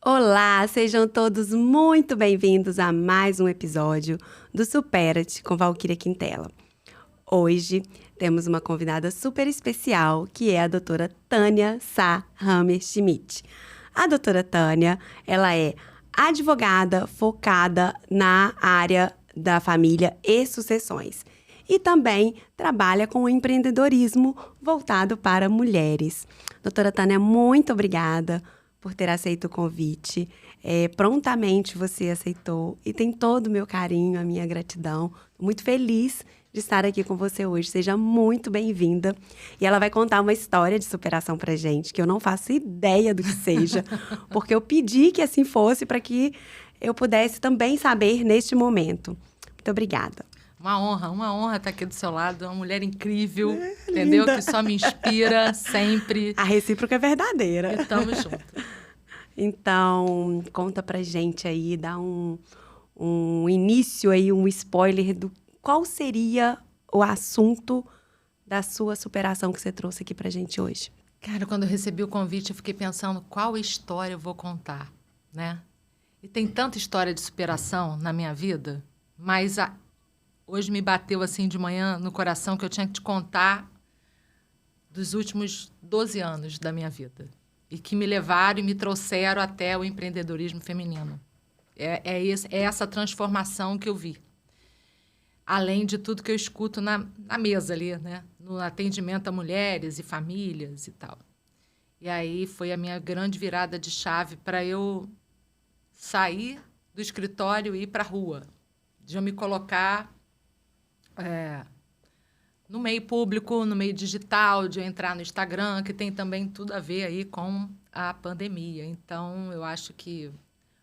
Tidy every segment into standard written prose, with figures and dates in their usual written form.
Olá, sejam todos muito bem-vindos a mais um episódio do Supera-te com Valquíria Quintela. Hoje temos uma convidada super especial, que é a doutora Tânia Sá Hammer-Schmidt. A doutora Tânia, ela é advogada focada na área da família e sucessões. E também trabalha com o empreendedorismo voltado para mulheres. Doutora Tânia, muito obrigada por ter aceito o convite. Prontamente você aceitou e tem todo o meu carinho, a minha gratidão. Estou muito feliz de estar aqui com você hoje. Seja muito bem-vinda. E ela vai contar uma história de superação pra gente, que eu não faço ideia do que seja, porque eu pedi que assim fosse para que eu pudesse também saber neste momento. Muito obrigada. Uma honra estar aqui do seu lado. Uma mulher incrível, entendeu? Linda. Que só me inspira sempre. A recíproca é verdadeira. E tamo junto. Então, conta pra gente aí, dá um início aí, um spoiler do qual seria o assunto da sua superação que você trouxe aqui pra gente hoje. Cara, quando eu recebi o convite, eu fiquei pensando qual história eu vou contar, né? E tem tanta história de superação na minha vida, mas hoje me bateu assim de manhã no coração que eu tinha que te contar dos últimos 12 anos da minha vida. E que me levaram e me trouxeram até o empreendedorismo feminino. É essa transformação que eu vi. Além de tudo que eu escuto na mesa ali, né? No atendimento a mulheres e famílias e tal. E aí foi a minha grande virada de chave para eu sair do escritório e ir para a rua. De eu me colocar no meio público, no meio digital, de eu entrar no Instagram, que tem também tudo a ver aí com a pandemia. Então, eu acho que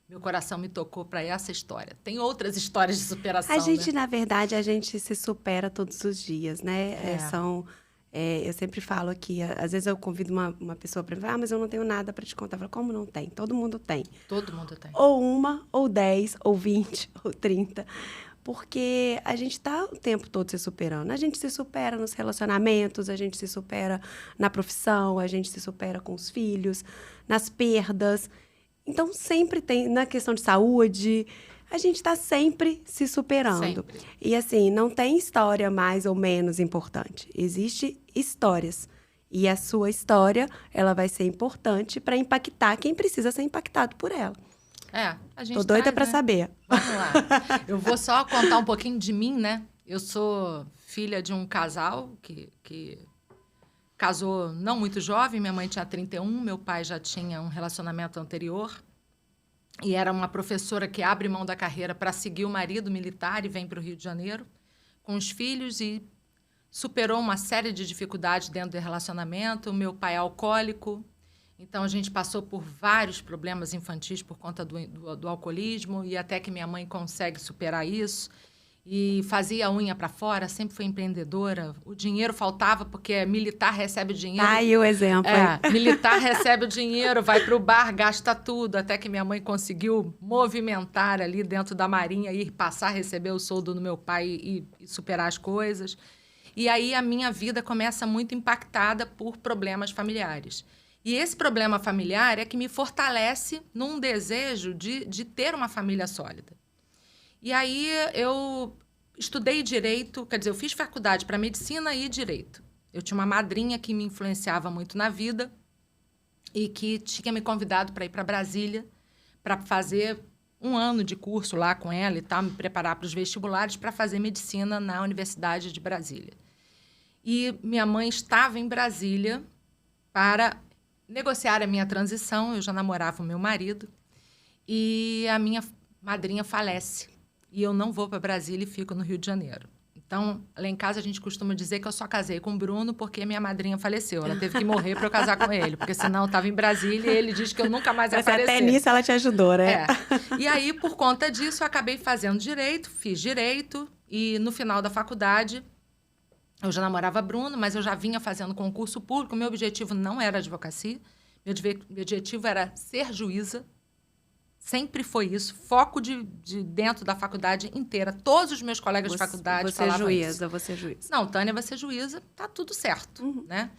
meu coração me tocou para essa história. Tem outras histórias de superação, A gente, né? na verdade, a gente se supera todos os dias, né? Eu sempre falo aqui, às vezes eu convido uma pessoa para falar, mas eu não tenho nada para te contar. Eu falo, como não tem? Todo mundo tem. Todo mundo tem. Ou uma, ou 10, ou 20, ou 30. Porque a gente está o tempo todo se superando. A gente se supera nos relacionamentos, a gente se supera na profissão, a gente se supera com os filhos, nas perdas. Então, sempre tem, na questão de saúde, a gente está sempre se superando. Sempre. E, assim, não tem história mais ou menos importante. Existem histórias. E a sua história, ela vai ser importante para impactar quem precisa ser impactado por ela. A gente Tô doida para né? saber. Vamos lá. Eu vou só contar um pouquinho de mim, né? Eu sou filha de um casal que casou não muito jovem. Minha mãe tinha 31, meu pai já tinha um relacionamento anterior. E era uma professora que abre mão da carreira para seguir o marido militar e vem para o Rio de Janeiro com os filhos e superou uma série de dificuldades dentro do relacionamento. Meu pai é alcoólico. Então, a gente passou por vários problemas infantis por conta do alcoolismo e até que minha mãe consegue superar isso. E fazia a unha para fora, sempre foi empreendedora. O dinheiro faltava porque militar recebe o dinheiro. Tá aí o exemplo. Militar recebe o dinheiro, vai para o bar, gasta tudo. Até que minha mãe conseguiu movimentar ali dentro da Marinha, ir passar a receber o soldo do meu pai e superar as coisas. E aí a minha vida começa muito impactada por problemas familiares. E esse problema familiar é que me fortalece num desejo de ter uma família sólida. E aí eu estudei direito, quer dizer, eu fiz faculdade para medicina e direito. Eu tinha uma madrinha que me influenciava muito na vida e que tinha me convidado para ir para Brasília para fazer um ano de curso lá com ela e tal, me preparar para os vestibulares para fazer medicina na Universidade de Brasília. E minha mãe estava em Brasília para negociar a minha transição. Eu já namorava o meu marido e a minha madrinha falece. E eu não vou para Brasília e fico no Rio de Janeiro. Então, lá em casa, a gente costuma dizer que eu só casei com o Bruno porque minha madrinha faleceu. Ela teve que morrer para eu casar com ele, porque senão eu estava em Brasília e ele disse que eu nunca mais ia aparecer. Até nisso ela te ajudou, né? E aí, por conta disso, eu acabei fazendo direito, fiz direito e no final da faculdade, eu já namorava Bruno, mas eu já vinha fazendo concurso público. Meu objetivo não era advocacia, meu objetivo era ser juíza. Sempre foi isso, foco de dentro da faculdade inteira. Todos os meus colegas de faculdade falavam isso. Você é juíza. Não, Tânia, você é juíza, tá tudo certo, né?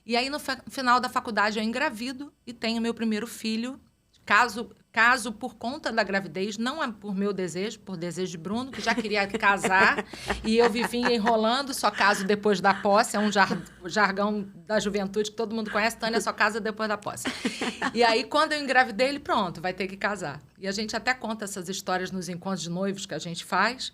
E aí, no final da faculdade, eu engravido e tenho meu primeiro filho, Caso por conta da gravidez, não é por meu desejo, por desejo de Bruno, que já queria casar, e eu vivia enrolando, só caso depois da posse, é um jargão da juventude que todo mundo conhece, Tânia só casa depois da posse. E aí, quando eu engravidei, ele, pronto, vai ter que casar. E a gente até conta essas histórias nos encontros de noivos que a gente faz.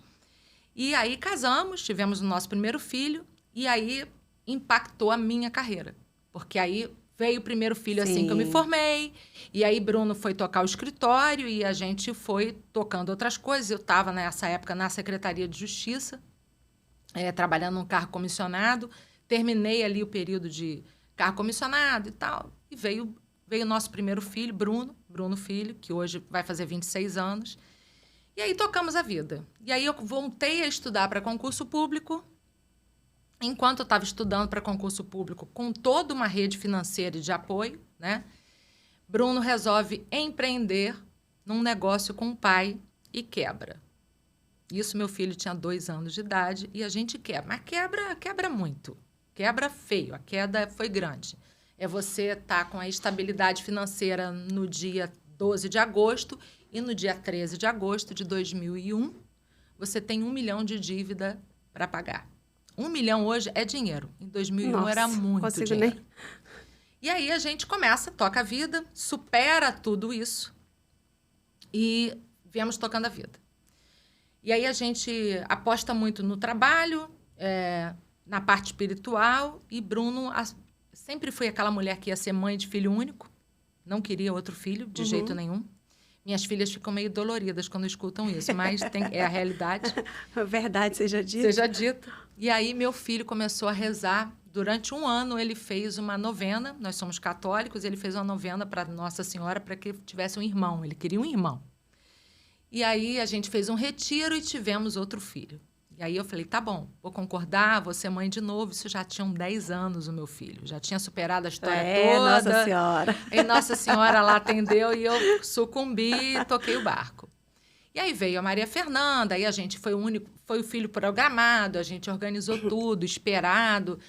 E aí casamos, tivemos o nosso primeiro filho, e aí impactou a minha carreira, porque aí veio o primeiro filho assim que eu me formei. E aí, Bruno foi tocar o escritório e a gente foi tocando outras coisas. Eu estava, nessa época, na Secretaria de Justiça, trabalhando num cargo comissionado. Terminei ali o período de cargo comissionado e tal. E veio o nosso primeiro filho, Bruno Filho, que hoje vai fazer 26 anos. E aí, tocamos a vida. E aí, eu voltei a estudar para concurso público. Enquanto eu estava estudando para concurso público, com toda uma rede financeira e de apoio, né? Bruno resolve empreender num negócio com o pai e quebra. Isso, meu filho tinha 2 anos de idade e a gente quebra. Mas quebra muito. Quebra feio. A queda foi grande. É você estar com a estabilidade financeira no dia 12 de agosto e no dia 13 de agosto de 2001, você tem 1 milhão de dívida para pagar. 1 milhão hoje é dinheiro. Em 2001 Nossa, era muito dinheiro. Nem... E aí a gente toca a vida, supera tudo isso e viemos tocando a vida. E aí a gente aposta muito no trabalho, na parte espiritual, e Bruno sempre foi aquela mulher que ia ser mãe de filho único, não queria outro filho de jeito nenhum. Minhas filhas ficam meio doloridas quando escutam isso, mas é a realidade. A verdade seja dita. Seja dita. E aí, meu filho começou a rezar. Durante 1 ano, ele fez uma novena. Nós somos católicos. Ele fez uma novena para Nossa Senhora para que tivesse um irmão. Ele queria um irmão. E aí, a gente fez um retiro e tivemos outro filho. E aí, eu falei, tá bom, vou concordar, vou ser mãe de novo. Isso já tinham 10 anos, o meu filho. Já tinha superado a história toda. Nossa Senhora. E Nossa Senhora lá atendeu e eu sucumbi e toquei o barco. E aí veio a Maria Fernanda, aí a gente foi o filho programado, a gente organizou tudo, esperado.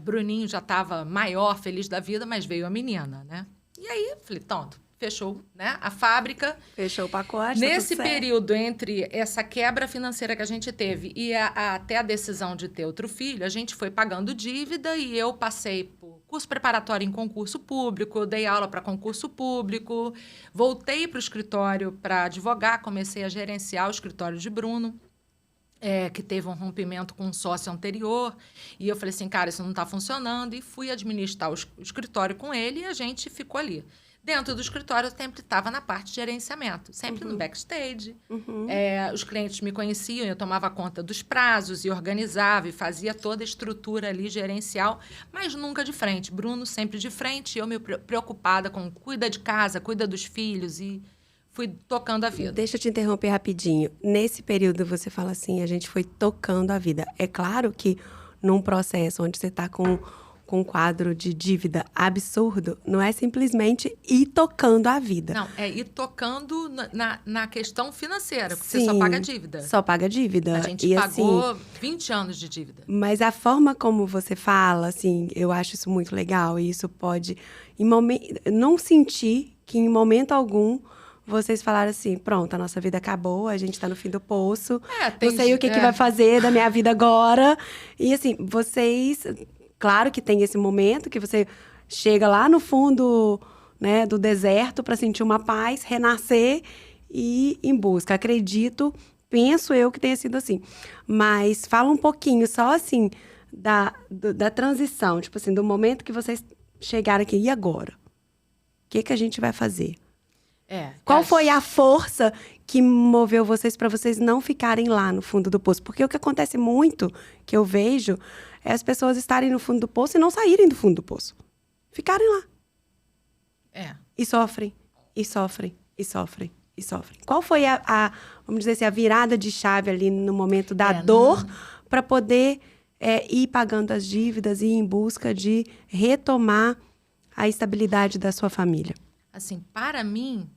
Bruninho já estava maior, feliz da vida, mas veio a menina, né? E aí, falei, tonto, fechou, né? A fábrica. Fechou o pacote. Nesse período entre essa quebra financeira que a gente teve e até a decisão de ter outro filho, a gente foi pagando dívida e eu passei por curso preparatório em concurso público, dei aula para concurso público, voltei para o escritório para advogar, comecei a gerenciar o escritório de Bruno, que teve um rompimento com um sócio anterior, e eu falei assim, cara, isso não está funcionando, e fui administrar o escritório com ele e a gente ficou ali. Dentro do escritório, eu sempre estava na parte de gerenciamento, sempre no backstage. Os clientes me conheciam, eu tomava conta dos prazos e organizava e fazia toda a estrutura ali gerencial, mas nunca de frente. Bruno sempre de frente, eu me preocupada com cuida de casa, cuida dos filhos e fui tocando a vida. Deixa eu te interromper rapidinho. Nesse período, você fala assim, a gente foi tocando a vida. É claro que num processo onde você está com um quadro de dívida absurdo, não é simplesmente ir tocando a vida. Não, é ir tocando na questão financeira, porque Sim, você só paga dívida. Só paga dívida. A gente e pagou assim, 20 anos de dívida. Mas a forma como você fala, assim, eu acho isso muito legal. E isso pode, não sentir que em momento algum vocês falaram assim, pronto, a nossa vida acabou, a gente tá no fim do poço. Não sei o que vai fazer da minha vida agora. E assim, vocês... Claro que tem esse momento que você chega lá no fundo, né, do deserto para sentir uma paz, renascer e ir em busca. Acredito, penso eu que tenha sido assim. Mas fala um pouquinho só assim da transição, tipo assim, do momento que vocês chegaram aqui. E agora? O que a gente vai fazer? Qual foi a força que moveu vocês para vocês não ficarem lá no fundo do poço? Porque o que acontece muito, que eu vejo, é as pessoas estarem no fundo do poço e não saírem do fundo do poço. Ficarem lá. E sofrem, e sofrem, e sofrem, e sofrem. Qual foi vamos dizer assim, a virada de chave ali no momento da dor para poder ir pagando as dívidas e ir em busca de retomar a estabilidade da sua família? Assim, para mim,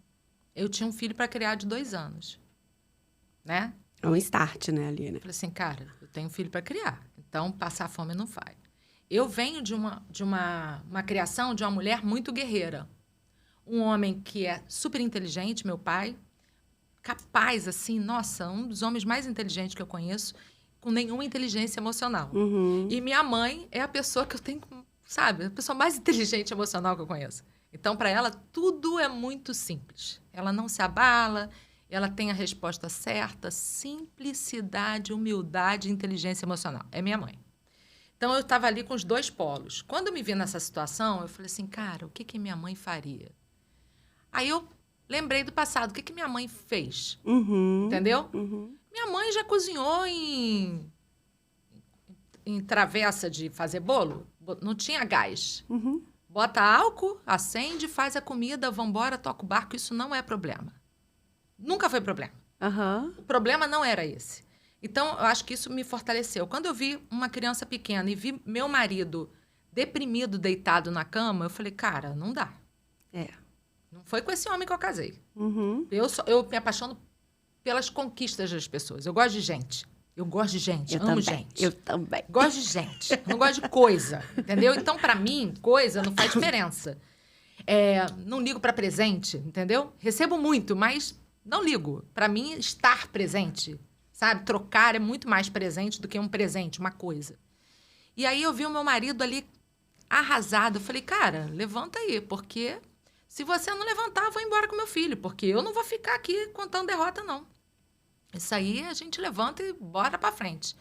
eu tinha um filho para criar de 2 anos, né? É um start, né, ali, né? Falei assim, cara, eu tenho um filho para criar, então passar fome não faz. Eu venho de uma criação de uma mulher muito guerreira. Um homem que é super inteligente, meu pai. Capaz, assim, nossa, um dos homens mais inteligentes que eu conheço, com nenhuma inteligência emocional. E minha mãe é a pessoa que eu tenho, sabe, a pessoa mais inteligente emocional que eu conheço. Então, para ela, tudo é muito simples. Ela não se abala, ela tem a resposta certa, simplicidade, humildade e inteligência emocional. É minha mãe. Então, eu estava ali com os dois polos. Quando eu me vi nessa situação, eu falei assim, cara, o que minha mãe faria? Aí eu lembrei do passado, o que minha mãe fez? Entendeu? Minha mãe já cozinhou em travessa de fazer bolo, não tinha gás. Bota álcool, acende, faz a comida, vambora, toca o barco, isso não é problema. Nunca foi problema. O problema não era esse. Então, eu acho que isso me fortaleceu. Quando eu vi uma criança pequena e vi meu marido deprimido, deitado na cama, eu falei, cara, não dá. Não foi com esse homem que eu casei. Eu me apaixono pelas conquistas das pessoas. Eu gosto de gente. Eu gosto de gente. Amo gente. Eu também. Gosto de gente. Eu não gosto de coisa. Entendeu? Então, para mim, coisa não faz diferença. Não ligo para presente, entendeu? Recebo muito, mas não ligo. Para mim, estar presente, sabe? Trocar é muito mais presente do que um presente, uma coisa. E aí eu vi o meu marido ali arrasado. Eu falei, cara, levanta aí, porque se você não levantar, eu vou embora com meu filho, porque eu não vou ficar aqui contando derrota, não. Isso aí a gente levanta e bora pra frente.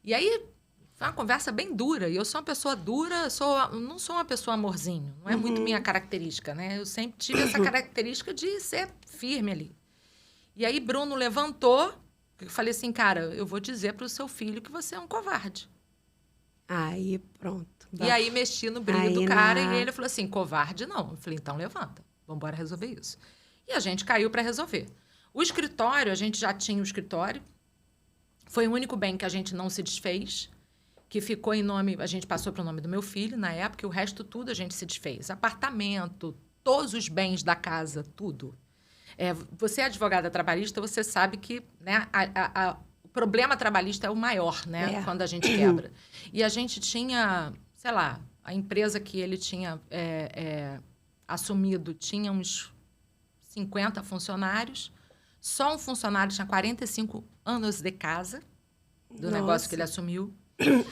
E aí foi uma conversa bem dura. E eu sou uma pessoa dura, não sou uma pessoa amorzinho. Não é muito minha característica, né? Eu sempre tive essa característica de ser firme ali. E aí Bruno levantou. Eu falei assim, cara, eu vou dizer pro seu filho que você é um covarde. Aí, pronto. E aí mexi no brilho do cara e ele falou assim, covarde não. Eu falei, então levanta, vamos embora resolver isso. E a gente caiu para resolver. O escritório, a gente já tinha o escritório. Foi o único bem que a gente não se desfez, que ficou em nome, a gente passou para o nome do meu filho na época, e o resto tudo a gente se desfez. Apartamento, todos os bens da casa, tudo. Você é advogada trabalhista, você sabe que, né, o problema trabalhista é o maior, né, quando a gente quebra. E a gente tinha, sei lá, a empresa que ele tinha assumido tinha uns 50 funcionários. Só um funcionário tinha 45 anos de casa do negócio que ele assumiu.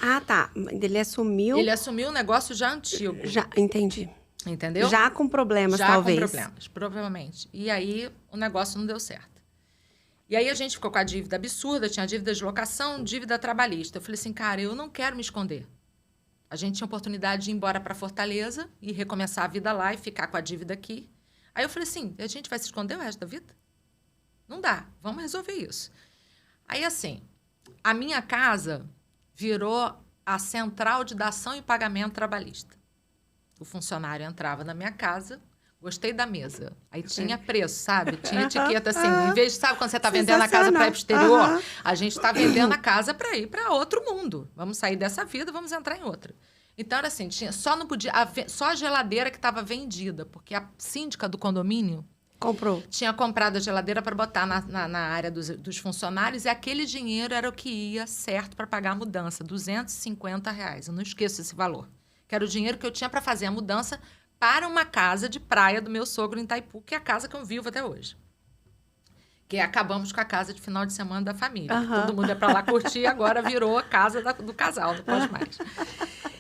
Ah, tá. Ele assumiu... Ele assumiu um negócio já antigo. Já, entendi. Entendeu? Já com problemas, já talvez. Já com problemas, provavelmente. E aí, o negócio não deu certo. E aí, a gente ficou com a dívida absurda, tinha dívida de locação, dívida trabalhista. Eu falei assim, cara, eu não quero me esconder. A gente tinha oportunidade de ir embora para Fortaleza e recomeçar a vida lá e ficar com a dívida aqui. Aí eu falei assim, a gente vai se esconder o resto da vida? Não dá, vamos resolver isso. Aí, assim, a minha casa virou a central de dação e pagamento trabalhista. O funcionário entrava na minha casa, gostei da mesa. Aí tinha preço, sabe? Tinha etiqueta assim. Em vez de, sabe, quando você está vendendo a casa para ir para o exterior, a gente está vendendo a casa para ir para outro mundo. Vamos sair dessa vida, vamos entrar em outra. Então, era assim, só a geladeira que estava vendida, porque a síndica do condomínio tinha comprado a geladeira para botar na área dos funcionários, e aquele dinheiro era o que ia certo para pagar a mudança, R$250. Eu não esqueço esse valor. Que era o dinheiro que eu tinha para fazer a mudança para uma casa de praia do meu sogro em Itaipu, que é a casa que eu vivo até hoje. Que acabamos com a casa de final de semana da família. Todo mundo ia para lá curtir, agora virou a casa do casal, não pode mais.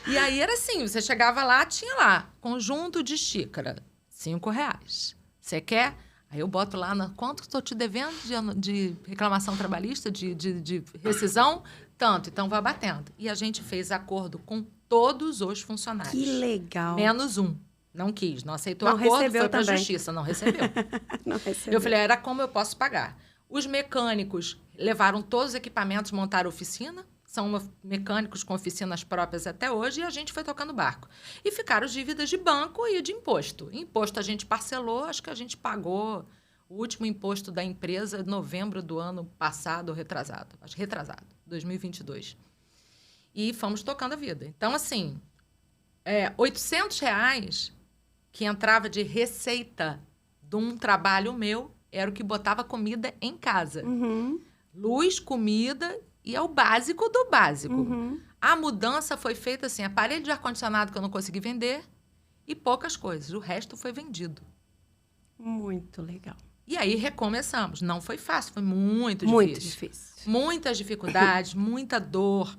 E aí era assim, você chegava lá, tinha lá, conjunto de xícara, R$5. Você quer? Aí eu boto lá, quanto estou te devendo de reclamação trabalhista, de rescisão? Tanto, então vai batendo. E a gente fez acordo com todos os funcionários. Que legal. Menos um. Não quis, não aceitou o acordo, foi para a justiça, não recebeu. Não recebeu. Eu falei, era como eu posso pagar. Os mecânicos levaram todos os equipamentos, montaram oficina, são mecânicos com oficinas próprias até hoje, e a gente foi tocando barco. E ficaram dívidas de banco e de imposto. Imposto a gente parcelou, acho que a gente pagou o último imposto da empresa em novembro do ano passado, retrasado, 2022. E fomos tocando a vida. Então, assim, R$800 que entrava de receita de um trabalho meu era o que botava comida em casa. Luz, comida, e é o básico do básico. A mudança foi feita assim, aparelho de ar-condicionado que eu não consegui vender e poucas coisas. O resto foi vendido. Muito legal. E aí recomeçamos. Não foi fácil, foi muito difícil. Muito difícil. Muitas dificuldades, muita dor,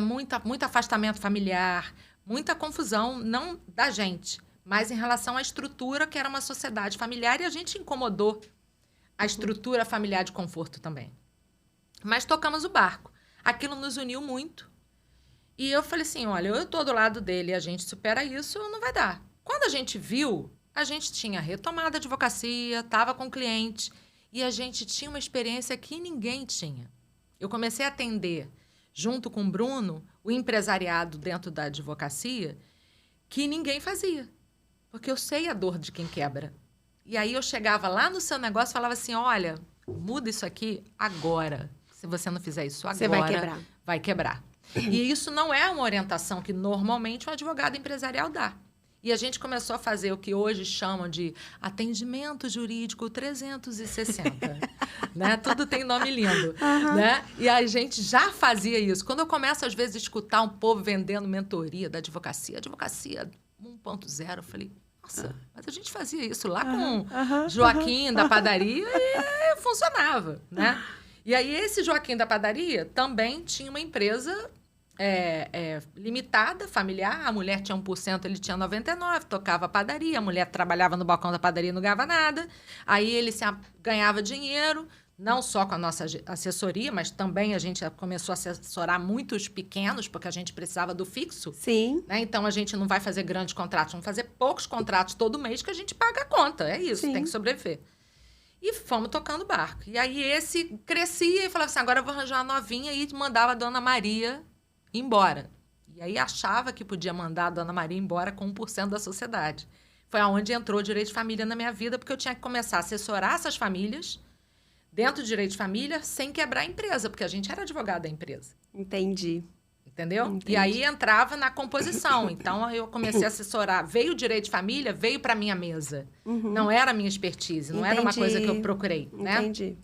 muito afastamento familiar, muita confusão, não da gente, mas em relação à estrutura que era uma sociedade familiar, e a gente incomodou a estrutura familiar de conforto também. Mas tocamos o barco. Aquilo nos uniu muito. E eu falei assim, olha, eu estou do lado dele e a gente supera isso, não vai dar. Quando a gente viu, a gente tinha retomado a advocacia, estava com cliente, e a gente tinha uma experiência que ninguém tinha. Eu comecei a atender, junto com o Bruno, o empresariado dentro da advocacia, que ninguém fazia. Porque eu sei a dor de quem quebra. E aí eu chegava lá no seu negócio e falava assim, olha, muda isso aqui agora. Se você não fizer isso agora, você vai quebrar. Vai quebrar. E isso não é uma orientação que normalmente um advogado empresarial dá. E a gente começou a fazer o que hoje chamam de atendimento jurídico 360. Né? Tudo tem nome lindo. Né? E a gente já fazia isso. Quando eu começo, às vezes, a escutar um povo vendendo mentoria da advocacia 1.0, eu falei, nossa, mas a gente fazia isso lá com Joaquim da padaria e funcionava. Né? E aí, esse Joaquim da padaria também tinha uma empresa limitada, familiar. A mulher tinha 1%, ele tinha 99%, tocava a padaria. A mulher trabalhava no balcão da padaria e não ganhava nada. Aí ele ganhava dinheiro, não só com a nossa assessoria, mas também a gente começou a assessorar muitos pequenos, porque a gente precisava do fixo. Sim. Né? Então, a gente não vai fazer grandes contratos, vamos fazer poucos contratos todo mês que a gente paga a conta. É isso, Sim. tem que sobreviver. E fomos tocando barco. E aí esse crescia e falava assim, agora eu vou arranjar uma novinha, e mandava a Dona Maria embora. E aí achava que podia mandar a Dona Maria embora com 1% da sociedade. Foi aonde entrou o direito de família na minha vida, porque eu tinha que começar a assessorar essas famílias dentro do direito de família sem quebrar a empresa, porque a gente era advogado da empresa. Entendi. Entendeu? Entendi. E aí entrava na composição. Então, eu comecei a assessorar. Veio o direito de família, veio para minha mesa. Não era a minha expertise, não era uma coisa que eu procurei. Né? Entendi.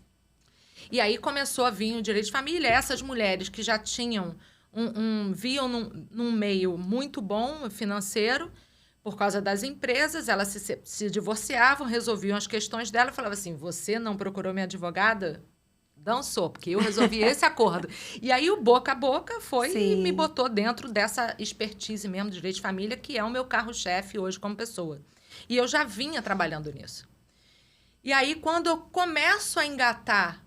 E aí começou a vir o direito de família. Essas mulheres que já tinham viam num meio muito bom financeiro, por causa das empresas, elas se divorciavam, resolviam as questões dela, falavam assim, você não procurou minha advogada? Dançou, porque eu resolvi esse acordo. E aí o boca a boca foi e me botou dentro dessa expertise mesmo de direito de família, que é o meu carro-chefe hoje como pessoa. E eu já vinha trabalhando nisso. E aí, quando eu começo a engatar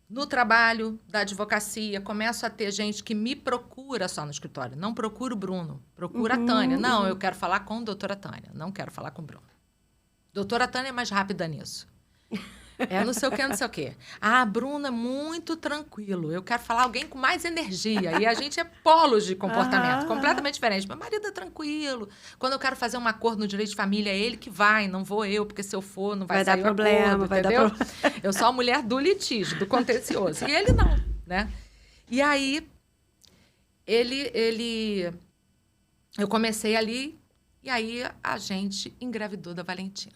no trabalho da advocacia, começo a ter gente que me procura só no escritório. Não procura o Bruno, procura a Tânia. Não, eu quero falar com a doutora Tânia, não quero falar com o Bruno. Doutora Tânia é mais rápida nisso. Não sei o que, não sei o quê. Ah, Bruno é muito tranquilo. Eu quero falar alguém com mais energia. E a gente é polos de comportamento, completamente diferente. Meu marido é tranquilo. Quando eu quero fazer um acordo no direito de família, é ele que vai, não vou eu, porque se eu for, não vai sair dar problema, acordo, vai entendeu? dar problema. Eu sou a mulher do litígio, do contencioso. E ele não, né? E aí, eu comecei ali, e aí a gente engravidou da Valentina.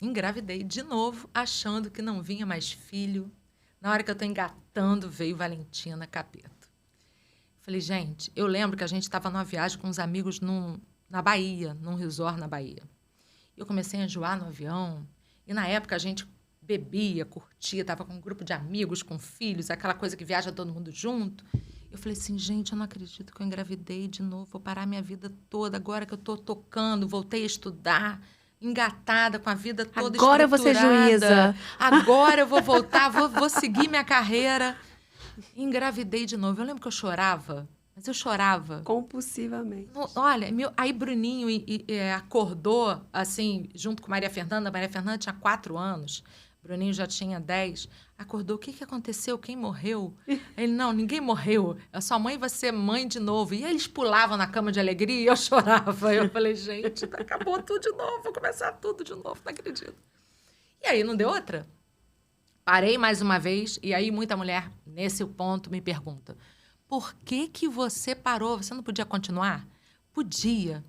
Engravidei de novo, achando que não vinha mais filho. Na hora que eu estou engatando, veio Valentina Capeto. Falei, gente, eu lembro que a gente estava numa viagem com uns amigos na Bahia, num resort na Bahia. Eu comecei a enjoar no avião. E na época a gente bebia, curtia, estava com um grupo de amigos, com filhos, aquela coisa que viaja todo mundo junto. Eu falei assim, gente, eu não acredito que eu engravidei de novo, vou parar minha vida toda, agora que eu estou tocando, voltei a estudar, engatada, com a vida toda agora eu vou ser juíza. Agora eu vou voltar, vou seguir minha carreira. Engravidei de novo. Eu lembro que eu chorava, mas eu chorava. Compulsivamente. Olha, aí Bruninho acordou, assim, junto com Maria Fernanda. Maria Fernanda tinha 4 anos. Bruninho já tinha 10. Acordou, o que aconteceu? Quem morreu? Ele, não, ninguém morreu. A sua mãe vai ser mãe de novo. E eles pulavam na cama de alegria e eu chorava. Eu falei, gente, acabou tudo de novo. Vou começar tudo de novo, não acredito. E aí não deu outra. Parei mais uma vez. E aí muita mulher, nesse ponto, me pergunta, por que você parou? Você não podia continuar? Podia.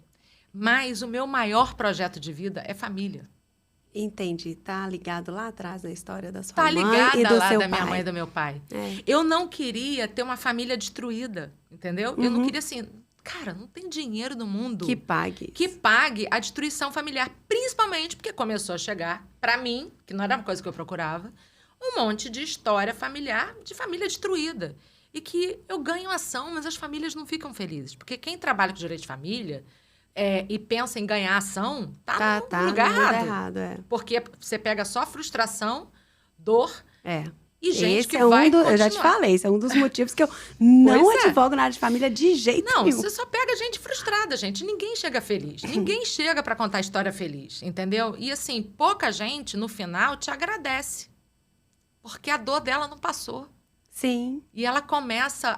Mas o meu maior projeto de vida é família. Entendi. Tá ligado lá atrás na história da sua mãe e do seu pai. Tá ligada lá da minha mãe e do meu pai. Eu não queria ter uma família destruída, entendeu? Eu não queria, assim, Cara, não tem dinheiro no mundo Que pague. que pague a destruição familiar. Principalmente porque começou a chegar, pra mim, que não era uma coisa que eu procurava, um monte de história familiar, de família destruída. E que eu ganho ação, mas as famílias não ficam felizes. Porque quem trabalha com direito de família e pensa em ganhar ação, tá no lugar errado. Porque você pega só frustração, dor e gente esse que é vai continuar. Eu já te falei, esse é um dos motivos que eu não advogo na área de família de jeito nenhum. Não, você só pega gente frustrada, gente. Ninguém chega feliz. Ninguém chega pra contar história feliz, entendeu? E assim, pouca gente, no final, te agradece. Porque a dor dela não passou. Sim. E ela começa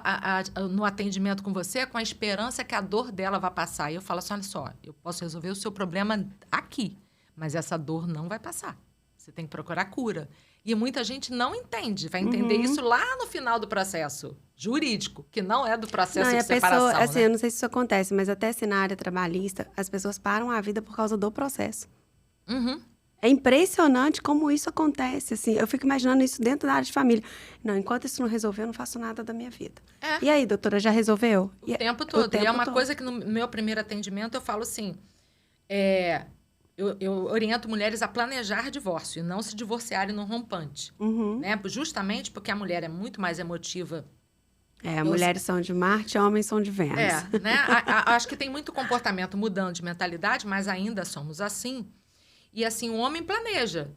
no atendimento com você com a esperança que a dor dela vai passar. E eu falo assim, olha só, eu posso resolver o seu problema aqui, mas essa dor não vai passar. Você tem que procurar cura. E muita gente não entende, vai entender isso lá no final do processo jurídico, que não é do processo de separação. Pessoa, assim, né? eu não sei se isso acontece, mas até assim, na área trabalhista, as pessoas param a vida por causa do processo. Uhum. É impressionante como isso acontece, assim. Eu fico imaginando isso dentro da área de família. Não, enquanto isso não resolver, eu não faço nada da minha vida. E aí, doutora, já resolveu? O tempo todo. E é uma coisa que no meu primeiro atendimento eu falo assim, eu oriento mulheres a planejar divórcio e não se divorciarem no rompante. Né? Justamente porque a mulher é muito mais emotiva. Mulheres são de Marte, homens são de Vênus. Né? Acho que tem muito comportamento mudando de mentalidade, mas ainda somos assim. E assim, o homem planeja.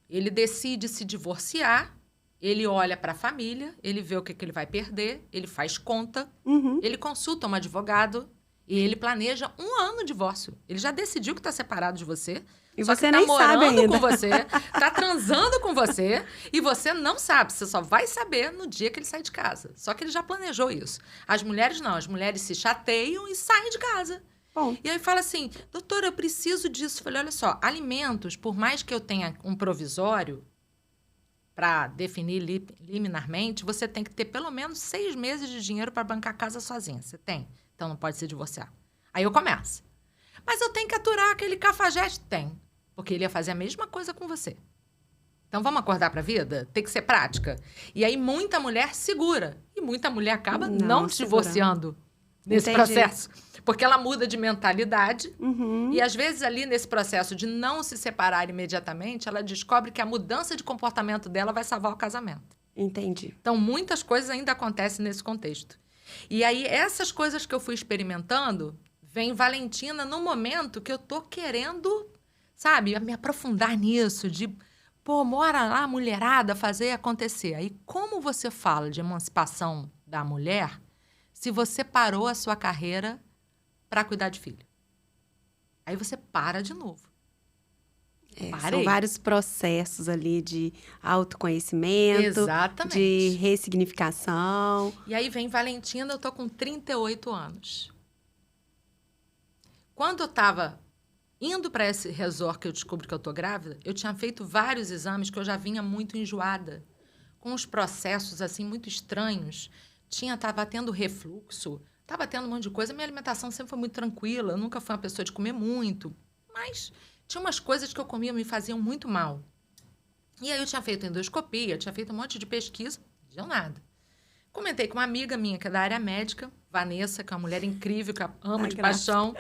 Ele decide se divorciar, ele olha para a família, ele vê o que ele vai perder, ele faz conta, ele consulta um advogado e ele planeja 1 ano de divórcio. Ele já decidiu que está separado de você. E só você que tá nem sabe morando ainda. com você, tá transando com você e você não sabe. Você só vai saber no dia que ele sair de casa. Só que ele já planejou isso. As mulheres não. As mulheres se chateiam e saem de casa. Bom. E aí fala assim, doutora, eu preciso disso. Eu falei, olha só, alimentos, por mais que eu tenha um provisório para definir liminarmente, você tem que ter pelo menos 6 meses de dinheiro para bancar a casa sozinha. Você tem. Então não pode se divorciar. Aí eu começo. Mas eu tenho que aturar aquele cafajeste? Tem. Porque ele ia fazer a mesma coisa com você. Então vamos acordar para a vida? Tem que ser prática. E aí muita mulher segura. E muita mulher acaba não se divorciando nesse processo. Porque ela muda de mentalidade e, às vezes, ali nesse processo de não se separar imediatamente, ela descobre que a mudança de comportamento dela vai salvar o casamento. Entendi. Então, muitas coisas ainda acontecem nesse contexto. E aí, essas coisas que eu fui experimentando, vem Valentina no momento que eu tô querendo, sabe, me aprofundar nisso, de, bora lá, mulherada, fazer acontecer. Aí, como você fala de emancipação da mulher se você parou a sua carreira para cuidar de filho? Aí você para de novo. São vários processos ali de autoconhecimento, exatamente, de ressignificação. E aí vem Valentina, eu tô com 38 anos. Quando eu estava indo para esse resort que eu descubro que eu tô grávida, eu tinha feito vários exames que eu já vinha muito enjoada, com uns processos assim muito estranhos. Tava tendo refluxo, tava tendo um monte de coisa. Minha alimentação sempre foi muito tranquila, eu nunca fui uma pessoa de comer muito, mas tinha umas coisas que eu comia me faziam muito mal. E aí eu tinha feito endoscopia, tinha feito um monte de pesquisa, não deu nada. Comentei com uma amiga minha que é da área médica, Vanessa, que é uma mulher incrível, que eu amo de paixão.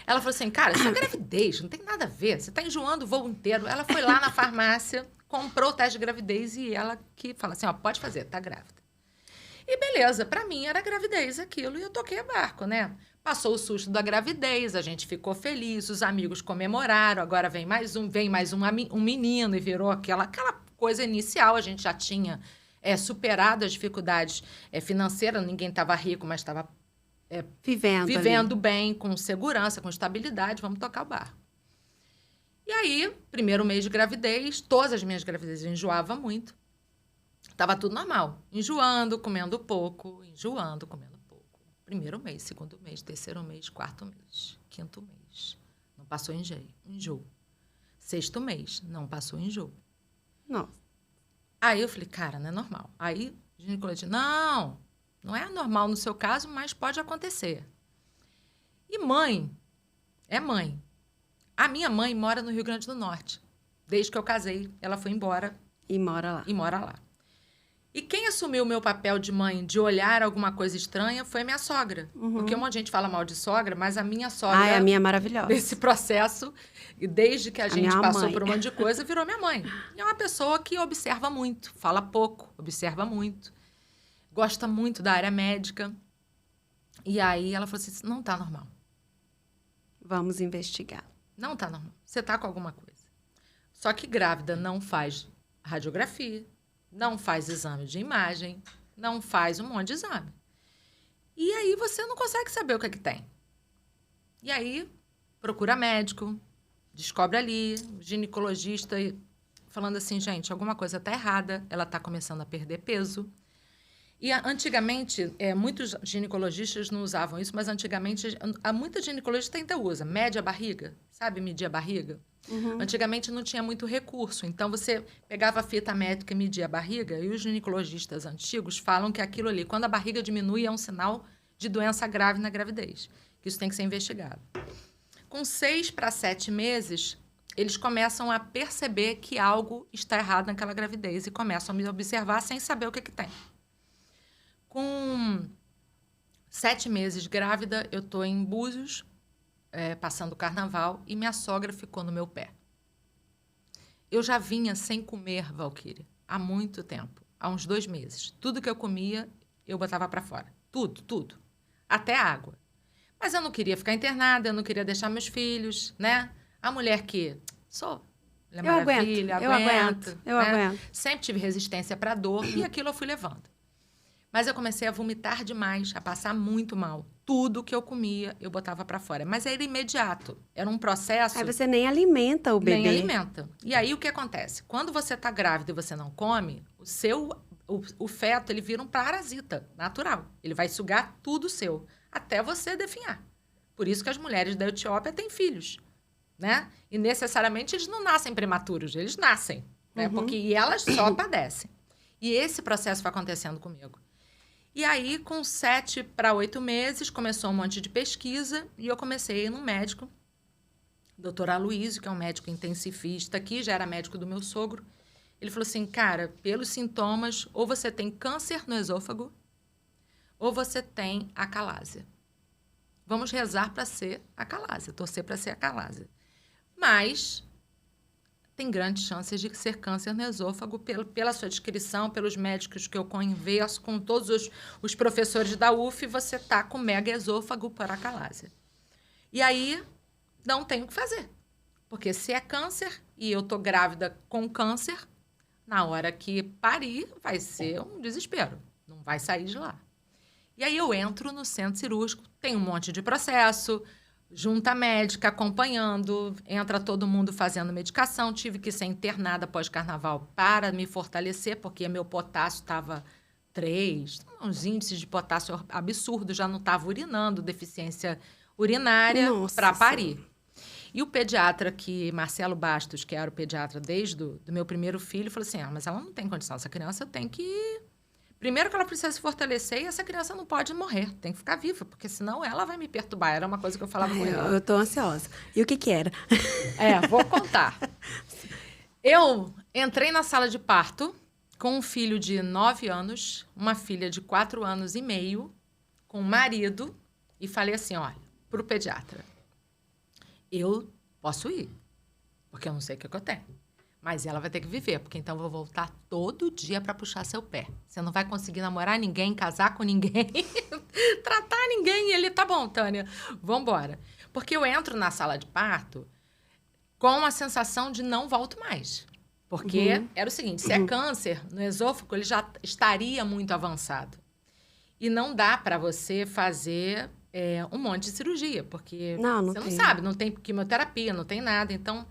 Ela falou assim, cara, isso é gravidez, não tem nada a ver, você tá enjoando o voo inteiro. Ela foi lá na farmácia, comprou o teste de gravidez e ela que fala assim, pode fazer, tá grávida. E beleza, pra mim era gravidez aquilo, e eu toquei a barco, né? Passou o susto da gravidez, a gente ficou feliz, os amigos comemoraram, agora vem mais um menino, e virou aquela coisa inicial, a gente já tinha superado as dificuldades financeiras, ninguém estava rico, mas estava vivendo bem, com segurança, com estabilidade, vamos tocar o barco. E aí, primeiro mês de gravidez, todas as minhas gravidezes eu enjoava muito. Tava tudo normal. Enjoando, comendo pouco, enjoando, comendo pouco. Primeiro mês, segundo mês, terceiro mês, quarto mês, quinto mês. Não passou enjoo. Sexto mês, não passou enjoo. Nossa. Aí eu falei, cara, não é normal. Aí o ginecologista, não é normal no seu caso, mas pode acontecer. E mãe, é mãe. A minha mãe mora no Rio Grande do Norte. Desde que eu casei, ela foi embora. E mora lá. E mora lá. E quem assumiu o meu papel de mãe, de olhar alguma coisa estranha, foi a minha sogra. Porque um monte de gente fala mal de sogra, mas a minha sogra... Ai, a minha é maravilhosa. Desse processo, e desde que a gente minha passou mãe. por um monte de coisa, virou minha mãe. E é uma pessoa que observa muito, fala pouco, observa muito, gosta muito da área médica. E aí ela falou assim, não tá normal. Vamos investigar. Não tá normal. Você tá com alguma coisa. Só que grávida não faz radiografia, não faz exame de imagem, não faz um monte de exame. E aí você não consegue saber o que é que tem. E aí procura médico, descobre ali, ginecologista, falando assim, gente, alguma coisa tá errada, ela tá começando a perder peso. E antigamente, muitos ginecologistas não usavam isso, mas antigamente, muita ginecologista ainda usa. Mede a barriga, sabe medir a barriga? Antigamente não tinha muito recurso, então você pegava a fita métrica e media a barriga, e os ginecologistas antigos falam que aquilo ali, quando a barriga diminui, é um sinal de doença grave na gravidez, que isso tem que ser investigado. Com 6 para 7 meses, eles começam a perceber que algo está errado naquela gravidez e começam a me observar sem saber o que tem. Com 7 meses grávida, eu estou em Búzios, passando o carnaval, e minha sogra ficou no meu pé. Eu já vinha sem comer, Valquíria, há muito tempo, há uns 2 meses. Tudo que eu comia, eu botava para fora. Tudo, tudo. Até água. Mas eu não queria ficar internada, eu não queria deixar meus filhos, né? A mulher que sou, Eu aguento. Sempre tive resistência para dor e aquilo eu fui levando. Mas eu comecei a vomitar demais, a passar muito mal. Tudo que eu comia, eu botava para fora. Mas era imediato. Era um processo... Aí você nem alimenta o bebê. Nem alimenta. E aí, o que acontece? Quando você está grávida e você não come, o feto, ele vira um parasita natural. Ele vai sugar tudo seu, até você definhar. Por isso que as mulheres da Etiópia têm filhos, né? E necessariamente eles não nascem prematuros, eles nascem, né? Porque elas só padecem. E esse processo foi acontecendo comigo. E aí, com 7 para 8 meses, começou um monte de pesquisa e eu comecei a ir num médico, doutor Aloysio, que é um médico intensivista aqui, já era médico do meu sogro. Ele falou assim, cara, pelos sintomas, ou você tem câncer no esôfago, ou você tem acalásia. Vamos rezar para ser acalásia, torcer para ser acalásia. Mas tem grandes chances de ser câncer no esôfago pela sua descrição, pelos médicos que eu converso, com todos os professores da UF, você tá com mega esôfago por acalásia. E aí, não tem o que fazer. Porque se é câncer e eu tô grávida com câncer, na hora que parir, vai ser um desespero. Não vai sair de lá. E aí eu entro no centro cirúrgico, tem um monte de processo, junta médica acompanhando, entra todo mundo fazendo medicação. Tive que ser internada pós-carnaval para me fortalecer, porque meu potássio estava 3, uns índices de potássio absurdos, já não estava urinando, deficiência urinária para parir. E o pediatra, Marcelo Bastos, que era o pediatra desde do meu primeiro filho, falou assim, mas ela não tem condição, essa criança tem que... Primeiro que ela precisa se fortalecer e essa criança não pode morrer, tem que ficar viva, porque senão ela vai me perturbar. Era uma coisa que eu falava com ela. Eu tô ansiosa. E o que era? Vou contar. Eu entrei na sala de parto com um filho de 9 anos, uma filha de 4 anos e meio, com um marido, e falei assim, olha, pro pediatra, eu posso ir, porque eu não sei o que eu tenho. Mas ela vai ter que viver, porque então eu vou voltar todo dia para puxar seu pé. Você não vai conseguir namorar ninguém, casar com ninguém, tratar ninguém. E ele, tá bom, Tânia, vambora. Porque eu entro na sala de parto com a sensação de não volto mais. Porque era o seguinte, se é câncer no esôfago, ele já estaria muito avançado. E não dá para você fazer um monte de cirurgia, porque você não sabe, não tem quimioterapia, não tem nada. Então,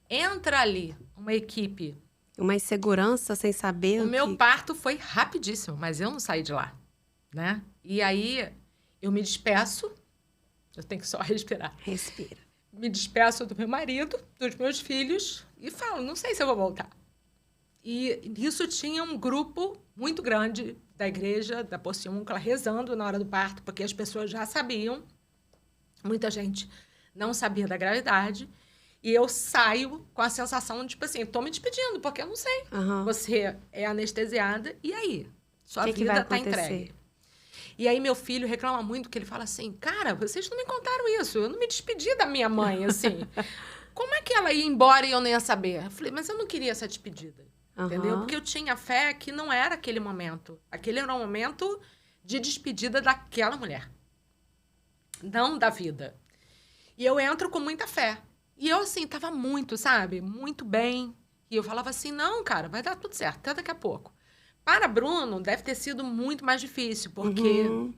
entra ali uma equipe... Uma insegurança sem saber o meu parto foi rapidíssimo, mas eu não saí de lá, né? E aí, eu me despeço, eu tenho que só respirar. Respira. Me despeço do meu marido, dos meus filhos, e falo, não sei se eu vou voltar. E isso tinha um grupo muito grande da igreja, da Porciúncula, rezando na hora do parto, porque as pessoas já sabiam, muita gente não sabia da gravidade. E eu saio com a sensação de, tipo assim, tô me despedindo, porque eu não sei. Você é anestesiada, e aí? Sua Que vai vida tá acontecer? entregue. E aí meu filho reclama muito, que ele fala assim, cara, vocês não me contaram isso, eu não me despedi da minha mãe, assim. Como é que ela ia embora e eu nem ia saber? Eu falei, mas eu não queria essa despedida, entendeu? Aham. Porque eu tinha fé que não era aquele momento. Aquele era um momento de despedida daquela mulher, não da vida. E eu entro com muita fé. E eu, assim, tava muito, sabe? Muito bem. E eu falava assim, não, cara, vai dar tudo certo, até daqui a pouco. Para Bruno, deve ter sido muito mais difícil, porque Uhum.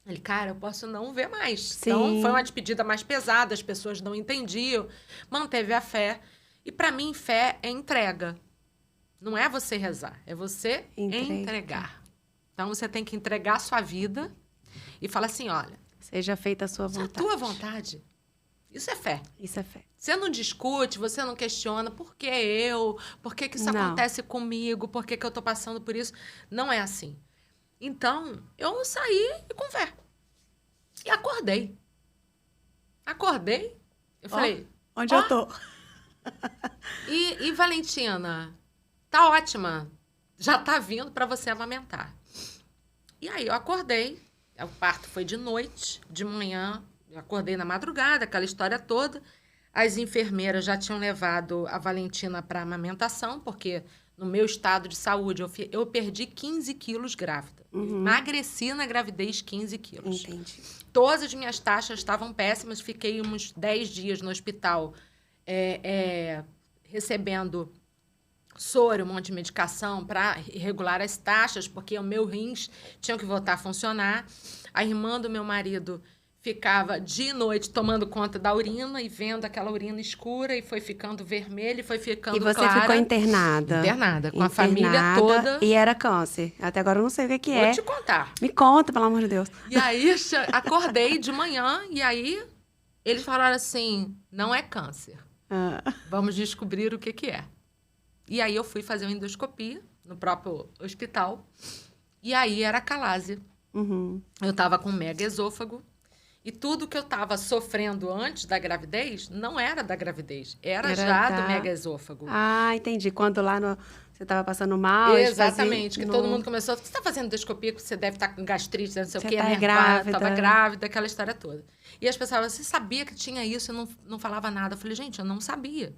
ele, cara, eu posso não ver mais. Sim. Então, foi uma despedida mais pesada, as pessoas não entendiam, manteve a fé. E para mim, fé é entrega. Não é você rezar, é você entregar. Então, você tem que entregar a sua vida e falar assim, olha, Seja feita a sua isso é a vontade. tua vontade. Isso é fé. Isso é fé. Você não discute, você não questiona por que eu, por que isso Não. acontece comigo, por que eu tô passando por isso. Não é assim. Então, eu saí e com fé. E acordei. Acordei. Eu falei, Onde Ó. eu tô? e Valentina, tá ótima. Já tá vindo para você amamentar. E aí eu acordei. O parto foi de noite, de manhã. Eu acordei na madrugada, aquela história toda. As enfermeiras já tinham levado a Valentina para amamentação, porque no meu estado de saúde eu perdi 15 quilos grávida. Emagreci na gravidez 15 quilos. Entendi. Todas as minhas taxas estavam péssimas. Fiquei uns 10 dias no hospital recebendo soro, um monte de medicação para regular as taxas, porque o meu rins tinha que voltar a funcionar. A irmã do meu marido ficava de noite tomando conta da urina e vendo aquela urina escura e foi ficando vermelha e foi ficando E você clara. ficou internada? Internada, com a família Internada, toda. E era câncer. Até agora eu não sei o que Vou é. te contar. Me conta, pelo amor de Deus. E aí, acordei de manhã e aí eles falaram assim, não é câncer. Ah, Vamos descobrir o que é. E aí eu fui fazer uma endoscopia no próprio hospital. E aí era calásia. uhum. Eu estava com mega esôfago. E tudo que eu estava sofrendo antes da gravidez não era da gravidez. Era já do mega esôfago. Ah, entendi. Quando lá você estava passando mal. eles Exatamente, faziam que todo mundo começou. Você está fazendo endoscopia, que você deve estar com gastrite, não sei o Você quê, tá nervosa, grávida. estava grávida, aquela história toda. E as pessoas falavam, você sabia que tinha isso? Eu não falava nada. Eu falei, gente, eu não sabia.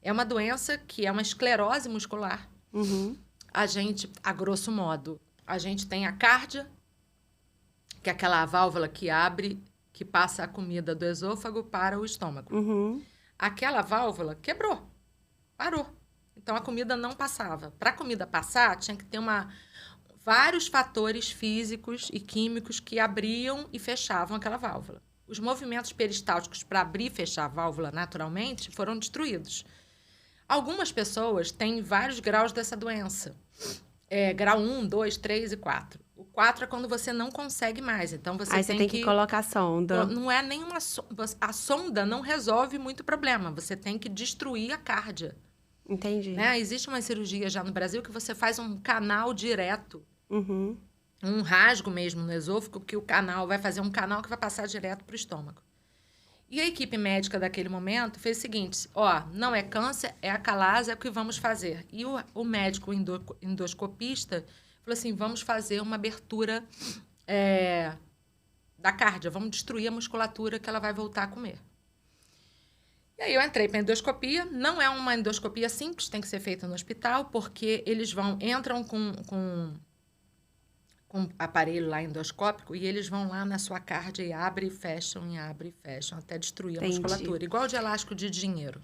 É uma doença que é uma esclerose muscular. Uhum. A gente, a grosso modo, a gente tem a cárdia, que é aquela válvula que abre, que passa a comida do esôfago para o estômago. Uhum. Aquela válvula quebrou, parou. Então, a comida não passava. Para a comida passar, tinha que ter vários fatores físicos e químicos que abriam e fechavam aquela válvula. Os movimentos peristálticos para abrir e fechar a válvula naturalmente foram destruídos. Algumas pessoas têm vários graus dessa doença. Grau 1, 2, 3 e 4. O 4 é quando você não consegue mais. Então, Aí você tem que colocar a sonda. Não é nenhuma sonda. A sonda não resolve muito problema. Você tem que destruir a cárdia. Entendi. Né? Existe uma cirurgia já no Brasil que você faz um canal direto. Uhum. Um rasgo mesmo no esôfago, que o canal vai fazer um canal que vai passar direto para o estômago. E a equipe médica daquele momento fez o seguinte, não é câncer, é a calásia, é o que vamos fazer. E o médico endoscopista falou assim, vamos fazer uma abertura da cárdia, vamos destruir a musculatura que ela vai voltar a comer. E aí eu entrei para a endoscopia, não é uma endoscopia simples, tem que ser feita no hospital, porque eles entram com aparelho lá endoscópico e eles vão lá na sua cárdia e abrem e fecham até destruir a musculatura. Igual de elástico de dinheiro.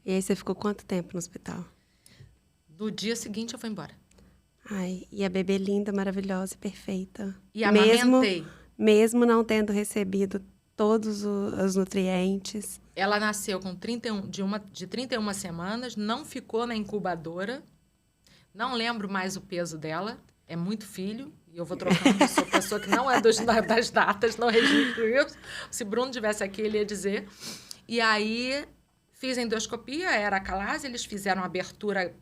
E aí você ficou quanto tempo no hospital? No dia seguinte eu fui embora. Ai, e a bebê linda, maravilhosa e perfeita. E amamentei. Mesmo não tendo recebido todos os nutrientes. Ela nasceu com 31 semanas, não ficou na incubadora. Não lembro mais o peso dela. É muito filho. E eu vou trocando, sou pessoa que não é das datas, não registro isso. Se Bruno estivesse aqui, ele ia dizer. E aí, fiz a endoscopia, era a calásia, eles fizeram a abertura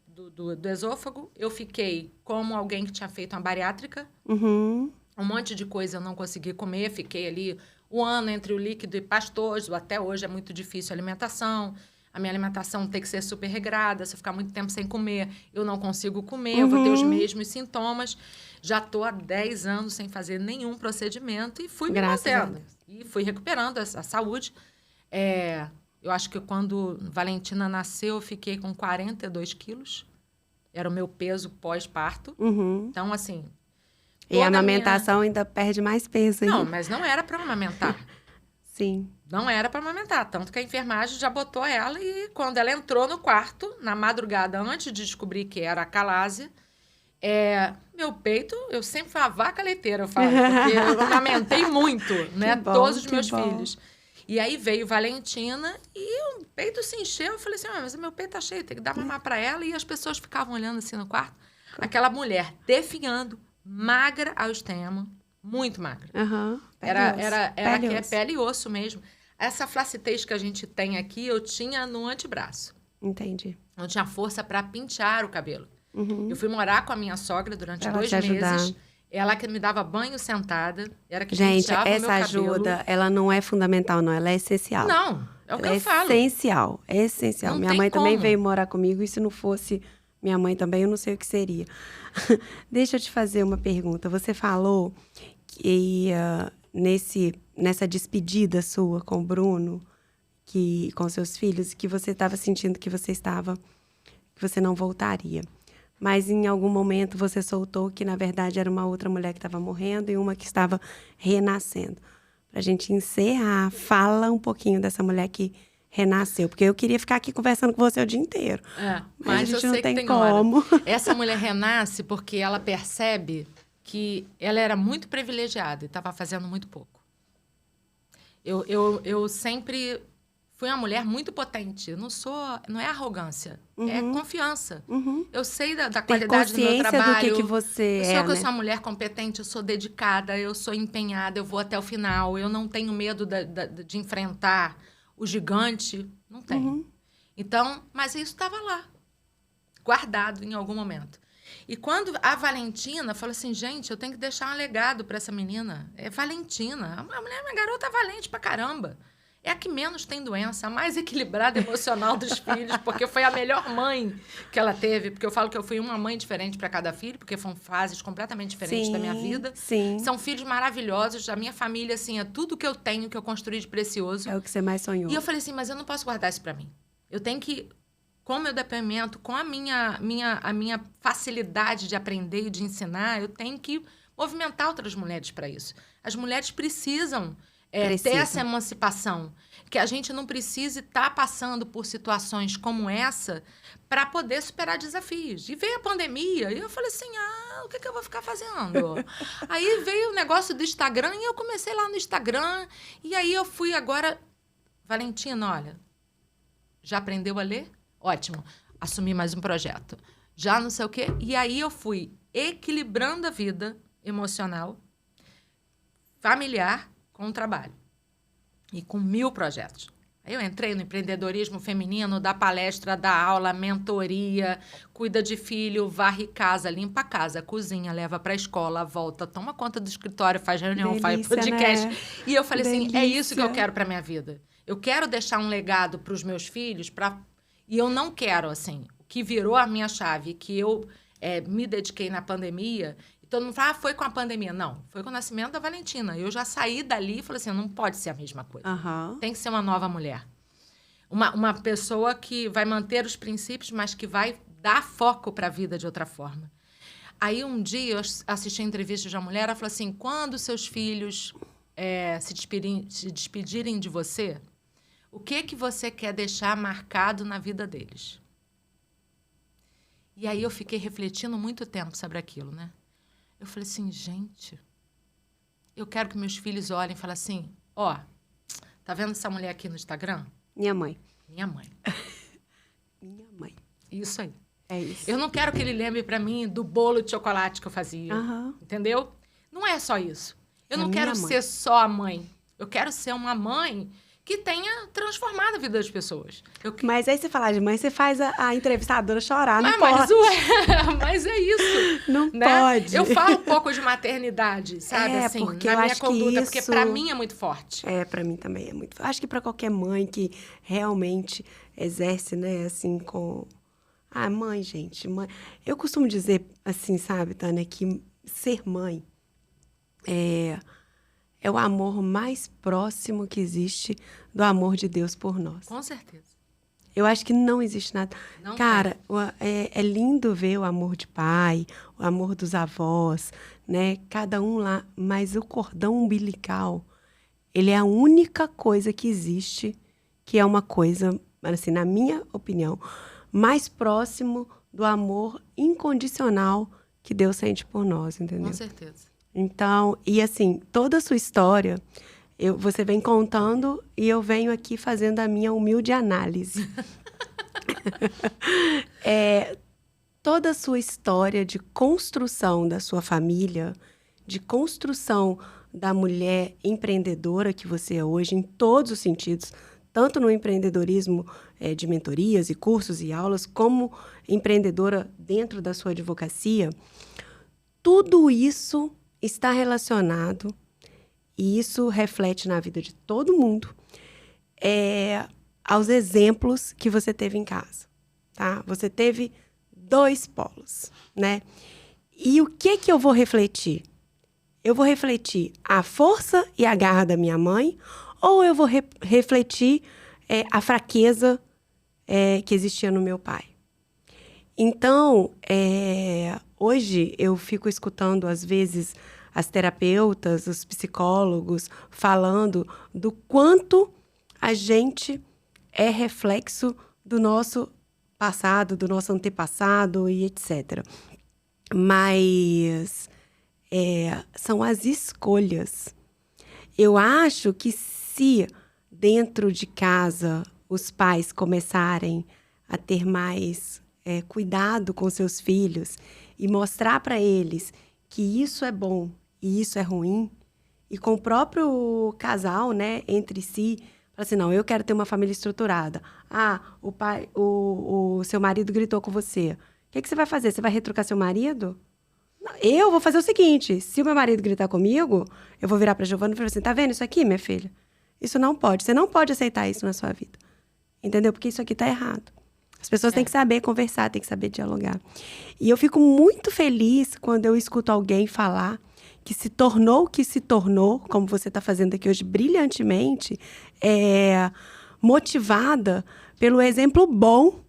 do esôfago. Eu fiquei como alguém que tinha feito uma bariátrica. Uhum. Um monte de coisa eu não consegui comer, fiquei ali um ano entre o líquido e pastoso. Até hoje é muito difícil a alimentação. a minha alimentação tem que ser super regrada. Se eu ficar muito tempo sem comer, eu não consigo comer, eu vou ter os mesmos sintomas. Já estou há 10 anos sem fazer nenhum procedimento e fui me mantendo. E fui recuperando a saúde. Eu acho que quando Valentina nasceu, eu fiquei com 42 quilos. Era o meu peso pós-parto. Então, assim... E a amamentação ainda perde mais peso. Não, mas não era para amamentar. Sim. Não era para amamentar. Tanto que a enfermagem já botou ela e quando ela entrou no quarto, na madrugada, antes de descobrir que era acalásia, meu peito, eu sempre fui uma vaca leiteira, eu falo, porque eu amamentei muito, né? Todos os meus filhos. E aí veio Valentina e o peito se encheu. Eu falei assim, mas meu peito tá cheio, tem que dar mamar para ela. E as pessoas ficavam olhando assim no quarto. Aquela mulher definhando, magra ao extremo, muito magra. Era que é pele e osso mesmo. Essa flacidez que a gente tem aqui, eu tinha no antebraço. Entendi. Não tinha força para pentear o cabelo. Eu fui morar com a minha sogra durante 2 meses. Ajudar. Ela que me dava banho sentada. Era que gente, penteava essa o meu cabelo. ajuda, ela não é fundamental, não. Ela é essencial. Não, é o que eu falo. Essencial, é essencial. Não minha tem mãe também como. veio morar comigo e se não fosse minha mãe também, eu não sei o que seria. Deixa eu te fazer uma pergunta. Você falou que nessa despedida sua com o Bruno, com seus filhos, que você estava sentindo que você não voltaria. Mas em algum momento você soltou que, na verdade, era uma outra mulher que estava morrendo e uma que estava renascendo. Para a gente encerrar, fala um pouquinho dessa mulher que renasceu. Porque eu queria ficar aqui conversando com você o dia inteiro. Mas a gente eu sei não que tem hora. como. Essa mulher renasce porque ela percebe que ela era muito privilegiada e estava fazendo muito pouco. Eu sempre fui uma mulher muito potente. Não é arrogância, é confiança. Eu sei da qualidade do meu trabalho. Do que você eu é, eu sou uma mulher competente, eu sou dedicada, eu sou empenhada, eu vou até o final. Eu não tenho medo de enfrentar o gigante. Não tenho. Então, mas isso estava lá, guardado em algum momento. E quando a Valentina falou assim, gente, eu tenho que deixar um legado para essa menina. É Valentina. A mulher é uma garota valente pra caramba. É a que menos tem doença, a mais equilibrada emocional dos filhos, porque foi a melhor mãe que ela teve. Porque eu falo que eu fui uma mãe diferente para cada filho, porque foram fases completamente diferentes da minha vida. Sim. São filhos maravilhosos. A minha família, assim, é tudo que eu tenho, que eu construí de precioso. É o que você mais sonhou. E eu falei assim, mas eu não posso guardar isso para mim. Eu tenho que, com o meu depoimento, com a minha facilidade de aprender e de ensinar, eu tenho que movimentar outras mulheres para isso. As mulheres precisam ter essa emancipação, que a gente não precise estar passando por situações como essa para poder superar desafios. E veio a pandemia, e eu falei assim, o que eu vou ficar fazendo? Aí veio o negócio do Instagram, e eu comecei lá no Instagram, e aí eu fui agora... Valentina, olha, já aprendeu a ler? Ótimo, assumi mais um projeto. Já não sei o quê. E aí eu fui equilibrando a vida emocional, familiar, com o trabalho. E com 1000 projetos. Aí eu entrei no empreendedorismo feminino, dá palestra, dá aula, mentoria, cuida de filho, varre casa, limpa a casa, cozinha, leva para a escola, volta, toma conta do escritório, faz reunião, faz podcast. Né? E eu falei assim, é isso que eu quero para minha vida. Eu quero deixar um legado para os meus filhos, e eu não quero, assim, o que virou a minha chave, que eu me dediquei na pandemia... Todo mundo fala, foi com a pandemia. Não, foi com o nascimento da Valentina. Eu já saí dali e falei assim, não pode ser a mesma coisa. Tem que ser uma nova mulher. Uma pessoa que vai manter os princípios, mas que vai dar foco para a vida de outra forma. Aí, um dia, eu assisti a entrevista de uma mulher, ela falou assim, quando seus filhos se despedirem de você, o que você quer deixar marcado na vida deles? E aí, eu fiquei refletindo muito tempo sobre aquilo, né? Eu falei assim, gente, eu quero que meus filhos olhem e falem assim, tá vendo essa mulher aqui no Instagram? Minha mãe. Minha mãe. Minha mãe. Isso aí. É isso. Eu não quero que ele lembre para mim do bolo de chocolate que eu fazia, entendeu? Não é só isso. Eu não quero ser só a mãe. Eu quero ser uma mãe que tenha transformado a vida das pessoas. Mas aí você falar de mãe, você faz a entrevistadora chorar, não Mas, pode. mas é isso. Não né? pode. Eu falo um pouco de maternidade, sabe? Assim, porque na eu minha acho conduta, que porque isso... pra mim é muito forte. Pra mim também é muito. Acho que pra qualquer mãe que realmente exerce, né, assim, com... mãe, gente, mãe. Eu costumo dizer, assim, sabe, Tânia, que ser mãe é o amor mais próximo que existe do amor de Deus por nós. Com certeza. Eu acho que não existe nada. Não Cara, é lindo ver o amor de pai, o amor dos avós, né? Cada um lá. Mas o cordão umbilical, ele é a única coisa que existe, que é uma coisa, assim, na minha opinião, mais próximo do amor incondicional que Deus sente por nós, entendeu? Com certeza. Então, e assim, toda a sua história, você vem contando e eu venho aqui fazendo a minha humilde análise. Toda a sua história de construção da sua família, de construção da mulher empreendedora que você é hoje, em todos os sentidos, tanto no empreendedorismo de mentorias e cursos e aulas, como empreendedora dentro da sua advocacia, tudo isso está relacionado, e isso reflete na vida de todo mundo, aos exemplos que você teve em casa, tá? Você teve 2 polos, né? E o que eu vou refletir? Eu vou refletir a força e a garra da minha mãe, ou eu vou refletir a fraqueza que existia no meu pai? Então, hoje eu fico escutando, às vezes, as terapeutas, os psicólogos, falando do quanto a gente é reflexo do nosso passado, do nosso antepassado e etc. Mas são as escolhas. Eu acho que se dentro de casa os pais começarem a ter mais cuidado com seus filhos e mostrar para eles que isso é bom e isso é ruim, e com o próprio casal, né, entre si, fala assim, não, eu quero ter uma família estruturada. O seu marido gritou com você. O que você vai fazer? Você vai retrucar seu marido? Não, eu vou fazer o seguinte, se o meu marido gritar comigo, eu vou virar para a Giovana e falar assim, tá vendo isso aqui, minha filha? Isso não pode, você não pode aceitar isso na sua vida. Entendeu? Porque isso aqui tá errado. As pessoas têm que saber conversar, têm que saber dialogar. E eu fico muito feliz quando eu escuto alguém falar que se tornou o que se tornou, como você está fazendo aqui hoje brilhantemente, motivada pelo exemplo bom,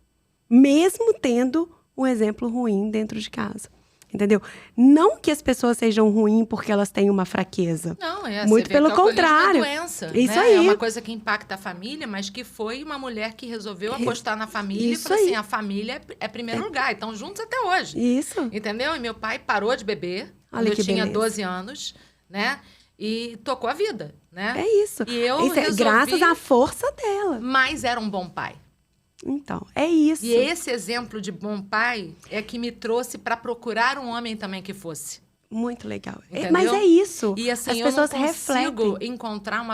mesmo tendo um exemplo ruim dentro de casa. Entendeu? Não que as pessoas sejam ruins porque elas têm uma fraqueza. Não, muito pelo contrário. É doença, isso né? aí. É uma coisa que impacta a família, mas que foi uma mulher que resolveu apostar na família e falou assim, a família é primeiro lugar, então juntos até hoje. Isso. Entendeu? E meu pai parou de beber quando eu tinha 12 anos, né? E tocou a vida, né? É isso. E eu resolvi... graças à força dela. Mas era um bom pai. Então, é isso. E esse exemplo de bom pai é que me trouxe para procurar um homem também que fosse. Muito legal. Entendeu? Mas é isso. E assim, as pessoas eu não consigo refletem. encontrar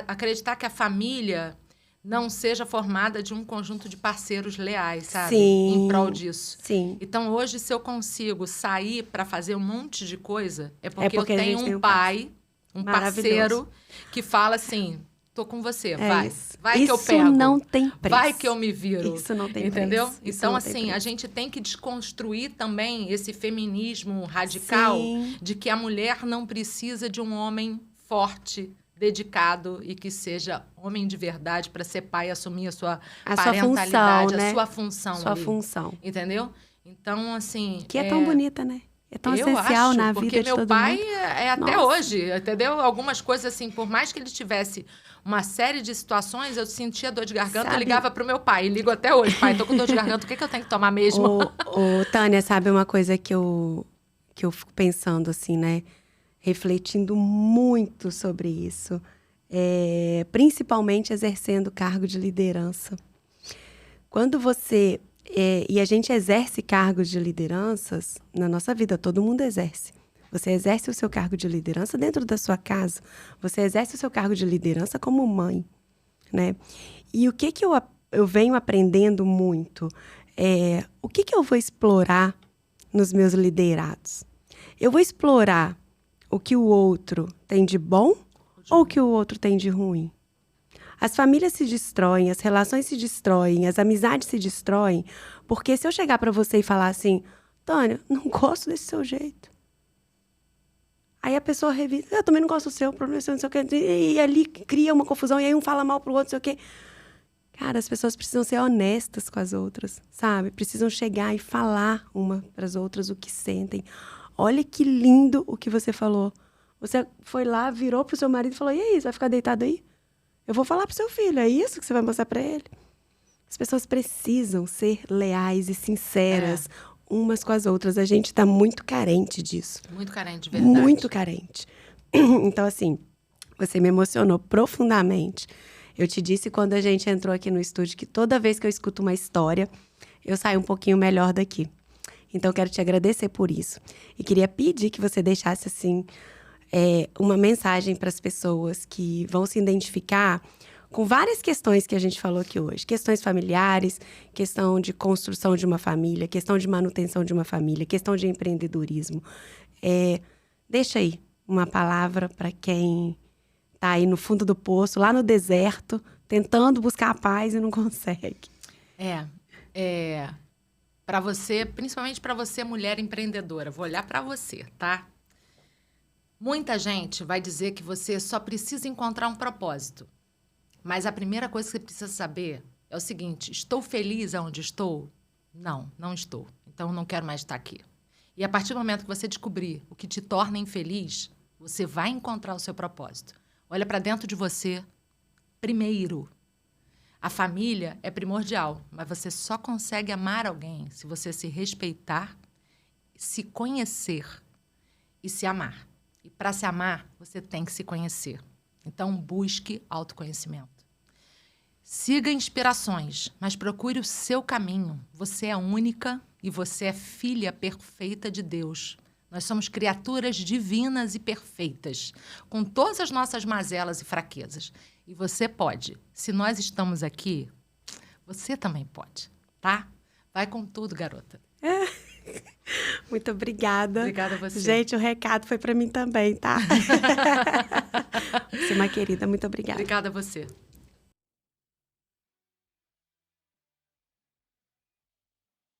acreditar que a família não seja formada de um conjunto de parceiros leais, sabe? Sim. Em prol disso. Sim. Então, hoje, se eu consigo sair para fazer um monte de coisa, é porque eu tenho tem um pai, um parceiro, que fala assim... Tô com você, vai. Isso. Vai que eu pego. Isso não tem preço. Vai que eu me viro. Isso não tem entendeu? preço. Então, assim, a gente tem que desconstruir também esse feminismo radical de que a mulher não precisa de um homem forte, dedicado e que seja homem de verdade para ser pai e assumir a sua parentalidade, função, né? a sua função. Sua ali, função. Entendeu? Então, assim... Que é tão bonita, né? É tão essencial na vida de todo mundo. Porque meu pai é até hoje, entendeu? Algumas coisas, assim, por mais que ele tivesse uma série de situações, eu sentia dor de garganta, eu ligava pro meu pai. E ligo até hoje. Pai, tô com dor de garganta, o que eu tenho que tomar mesmo? Tânia, sabe uma coisa que eu fico pensando, assim, né? Refletindo muito sobre isso. Principalmente exercendo cargo de liderança. Quando você... e a gente exerce cargos de lideranças na nossa vida, todo mundo exerce. Você exerce o seu cargo de liderança dentro da sua casa. Você exerce o seu cargo de liderança como mãe. né? E o que eu venho aprendendo muito é o que eu vou explorar nos meus liderados. Eu vou explorar o que o outro tem de bom ou o que o outro tem de ruim? As famílias se destroem, as relações se destroem, as amizades se destroem, porque se eu chegar para você e falar assim, Tânia, não gosto desse seu jeito. Aí a pessoa revisa, eu também não gosto do seu, o problema é seu, não sei o quê. E ali cria uma confusão, e aí um fala mal pro outro, não sei o quê. Cara, as pessoas precisam ser honestas com as outras, sabe? Precisam chegar e falar uma para as outras o que sentem. Olha que lindo o que você falou. Você foi lá, virou pro seu marido e falou, e aí, você vai ficar deitado aí? Eu vou falar pro seu filho, é isso que você vai mostrar para ele? As pessoas precisam ser leais e sinceras umas com as outras. A gente tá muito carente disso. Muito carente, de verdade. Muito carente. Então, assim, você me emocionou profundamente. Eu te disse quando a gente entrou aqui no estúdio que toda vez que eu escuto uma história, eu saio um pouquinho melhor daqui. Então, eu quero te agradecer por isso. E queria pedir que você deixasse, assim, uma mensagem para as pessoas que vão se identificar com várias questões que a gente falou aqui hoje. Questões familiares, questão de construção de uma família, questão de manutenção de uma família, questão de empreendedorismo. Deixa aí uma palavra para quem está aí no fundo do poço, lá no deserto, tentando buscar a paz e não consegue. Para você, principalmente para você, mulher empreendedora, vou olhar para você, tá? Muita gente vai dizer que você só precisa encontrar um propósito. Mas a primeira coisa que você precisa saber é o seguinte, estou feliz onde estou? Não, não estou. Então, não quero mais estar aqui. E a partir do momento que você descobrir o que te torna infeliz, você vai encontrar o seu propósito. Olha para dentro de você primeiro. A família é primordial, mas você só consegue amar alguém se você se respeitar, se conhecer e se amar. E para se amar, você tem que se conhecer. Então, busque autoconhecimento. Siga inspirações, mas procure o seu caminho. Você é única e você é filha perfeita de Deus. Nós somos criaturas divinas e perfeitas, com todas as nossas mazelas e fraquezas. E você pode. Se nós estamos aqui, você também pode, tá? Vai com tudo, garota. Muito obrigada. Obrigada a você. Gente, o recado foi para mim também, tá? Você é uma querida, muito obrigada. Obrigada a você.